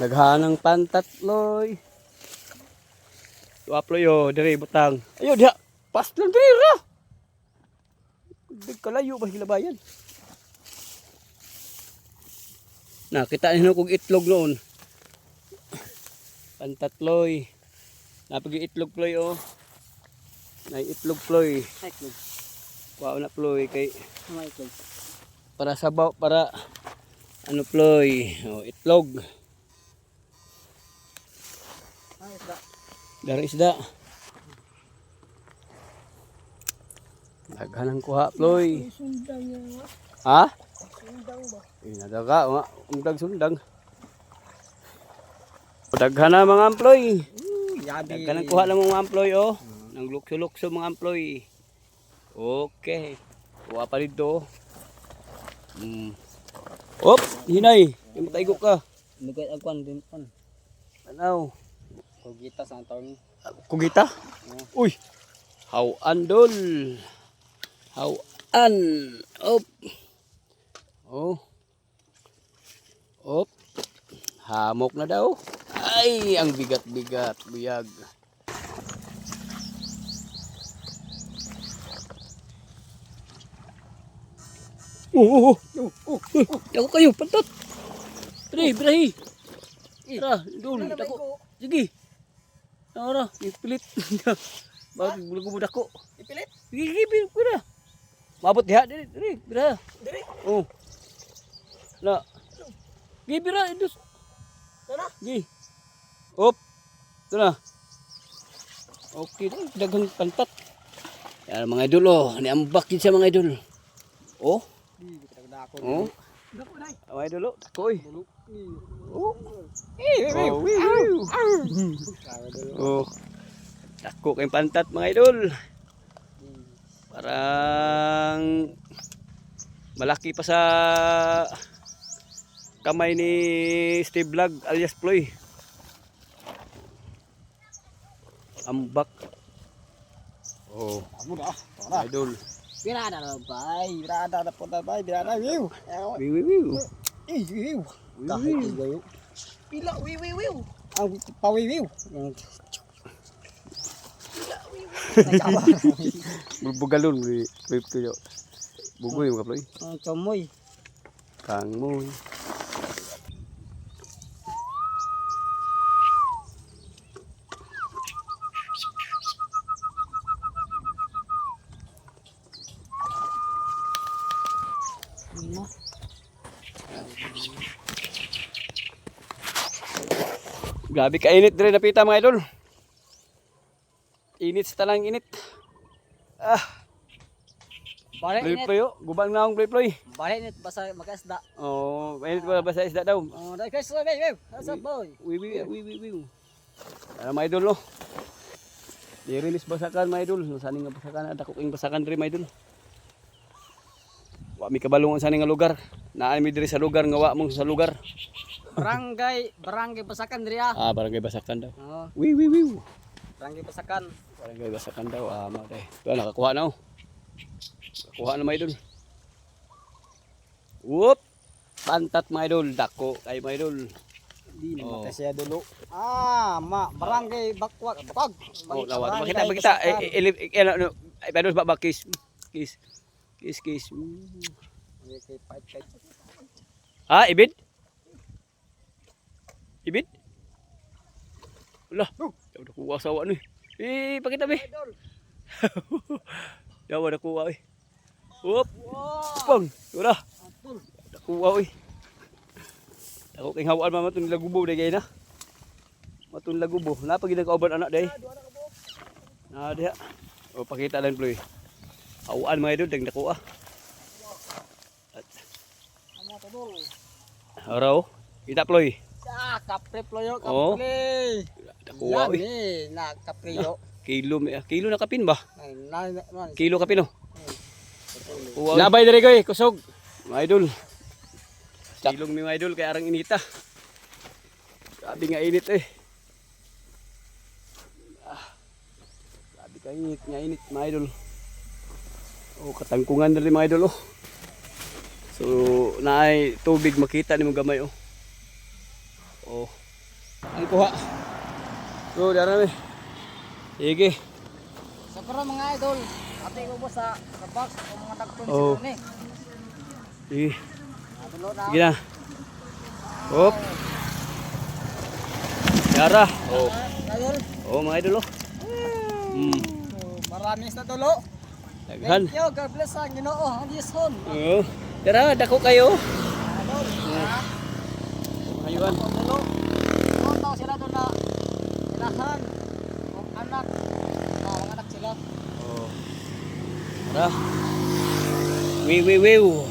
Naghanang pantatloy. Tuaploy o, dire butang. Ayo diha. Pas lang dire ra. Kalayo ba hilabayan? Nakita niyo kog itlog noon. Pantatloy. Napagi itlog ploy o. Nay itlog ploy. Itlog. Wow na ploy kay Mga itlog. para sabaw para ano ploy. O itlog. Ay, isda. Dari isda. Daghan ang kuha ploy. Sundang yan. Ha? Sundang ba? Inadaga nga umdag sundang. Daghan na mga employ. Yabi. Daghan ang kuha lang mga employ oh. Nang lukso-lukso mga employ. Okay. Kuha pa dito. Op, hinay. Imataygo ka. Lugay agwan din pan. Ano? Kugita sa taon. Kugita? Uy. Hawan dol. Hawan. Op. Oh. Op. Hamok na daw. Ay, ang bigat-bigat. Buyag. Dako kayo, pantot. Birahi. Tara, dul, dako. Sige. Tara, ipilit. Bakit bulag mo dako? Ipilit? Sige, bira. Mabot diha, diri, bira. Diri. Oh. Na. Sige, bira, indus. Tara. Sige. Op. Ito na. Okay, daghang pantat. Yan mga idol oh, niambak din sa mga idol. Oh. Oh. Dako dai. Mga idol oh, takoy. Oh. Oh. Dako kay pantat mga idol. Parang malaki pa sa kamay ni Steve Vlog alias Ploy. Ambak. Oh, Amo dah. idol. Birada na bay. Birada na po na bay. Birada. Wiw. Wiw. Wiw. Kahit wiw. Pila wiw. Ang pawiwiw. Bugalon wave tuyo. Bugoy mo ka Ploy. Ang kamoy. Kang mo. Grabe kainit dire napita mga idol. Init sa tanang init. Ah, Balik Ploy init. Ploy oh, gubang na akong Ploy. Balik init basta makasda. Oh, mainit pa ba sa isda daw? Oh, dai guys, wiw. Asa boy? Wiw. Ano mga idol no? Di-release basakan mga idol. Saning nga basakan, dako king basakan diri mga idol. Wa mi kabalong sa nga lugar. Naa mi diri sa lugar nga wa mong sa lugar. Barangay Basakan diri ah. Ah, barangay basakan daw. Oh, Wiw. Barangay Basakan. Barangay basakan daw. Ah, mga day. Ito nakakuha na oh. Nakakuha na mga idol. Whoop! Pantat mga idol. Dako kay mga idol. Di Oh. naman kasi dulo. Barangay Bakwag. Oh, lawat. Makita. Idol ba kiss. Ah, ibid? Ibid? Wala. Daw na kuha sa awa ni. Pakita be. Daw na kuha eh. Whoop. Pang. Wala. Nakuha eh. Ako kay hawaan mama tun lagubo day kay na. Matun lagubo. Napagi nag-over anak day. Na diha. O pakita lang Ploy. Hawaan mga idol dag nakuha. Araw. Kita Ploy. Kapre ployo, Oh. kapre. Nakuha eh. Yan na kapriyo. Kilo na kapin ba? Na. Kilo kapin oh. Labay diri koy kusog. Mga idol. Silong mi mga idol kay arang inita. Grabe nga init eh. Grabe ka init mga idol. Oh, katangkungan na rin mga idol oh. So, naay tubig makita ni mo gamay oh. Oh. ang kuha. So, dara mi. Sige. Sa karon mga idol, ate ko sa box o mga dagkon Oh. sila ni. Sige. Dulo na. Sige na. Hop. Dara. Oh. Idol. Oh, mga idol oh. Marami sa dulo. Daghan. Thank you, God bless ang Ginoo, ang Diyos. Oh. Dara, dako kayo. Idol. Ayun. Dulo. Dulo tao sila doon na ilahan. O anak. Mga anak sila. Oh. Tara. Wiu.